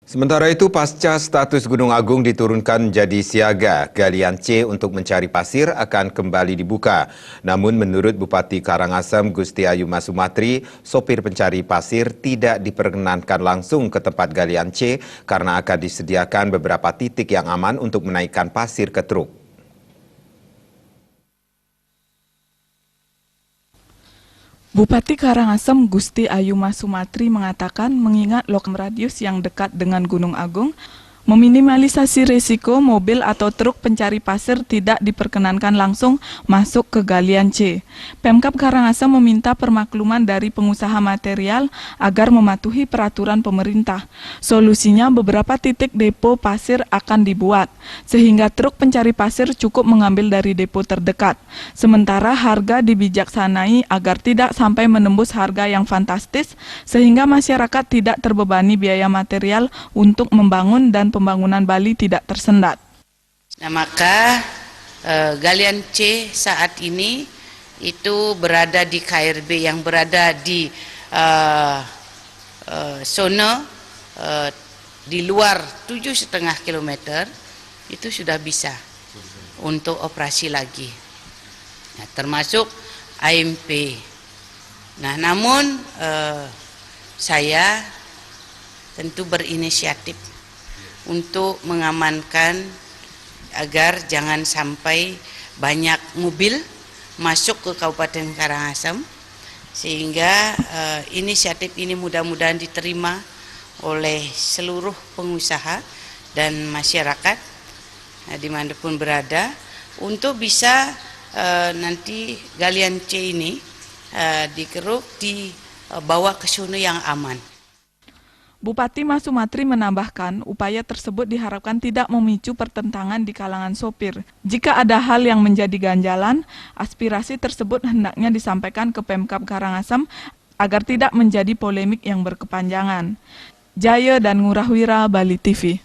Sementara itu, pasca status Gunung Agung diturunkan jadi siaga, galian C untuk mencari pasir akan kembali dibuka. Namun menurut Bupati Karangasem Gusti Ayuma Sumatri, sopir pencari pasir tidak diperkenankan langsung ke tempat galian C karena akan disediakan beberapa titik yang aman untuk menaikkan pasir ke truk. Bupati Karangasem Gusti Ayuma Sumatri mengatakan mengingat lokasi radius yang dekat dengan Gunung Agung, meminimalisasi risiko mobil atau truk pencari pasir tidak diperkenankan langsung masuk ke galian C. Pemkab Karangasem meminta permakluman dari pengusaha material agar mematuhi peraturan pemerintah. Solusinya beberapa titik depo pasir akan dibuat, sehingga truk pencari pasir cukup mengambil dari depo terdekat. Sementara harga dibijaksanai agar tidak sampai menembus harga yang fantastis, sehingga masyarakat tidak terbebani biaya material untuk membangun dan pembangunan Bali tidak tersendat. Nah, maka galian C saat ini itu berada di KRB yang berada di zona di luar 7,5 km itu sudah bisa untuk operasi lagi. Nah, termasuk AMP. Nah, namun saya tentu berinisiatif untuk mengamankan agar jangan sampai banyak mobil masuk ke Kabupaten Karangasem, sehingga inisiatif ini mudah-mudahan diterima oleh seluruh pengusaha dan masyarakat dimanapun berada untuk bisa nanti galian C ini dikeruk dibawa ke zona yang aman. Bupati Mas Sumatri menambahkan, upaya tersebut diharapkan tidak memicu pertentangan di kalangan sopir. Jika ada hal yang menjadi ganjalan, aspirasi tersebut hendaknya disampaikan ke Pemkab Karangasem agar tidak menjadi polemik yang berkepanjangan. Jaya dan Ngurahwira, Bali TV.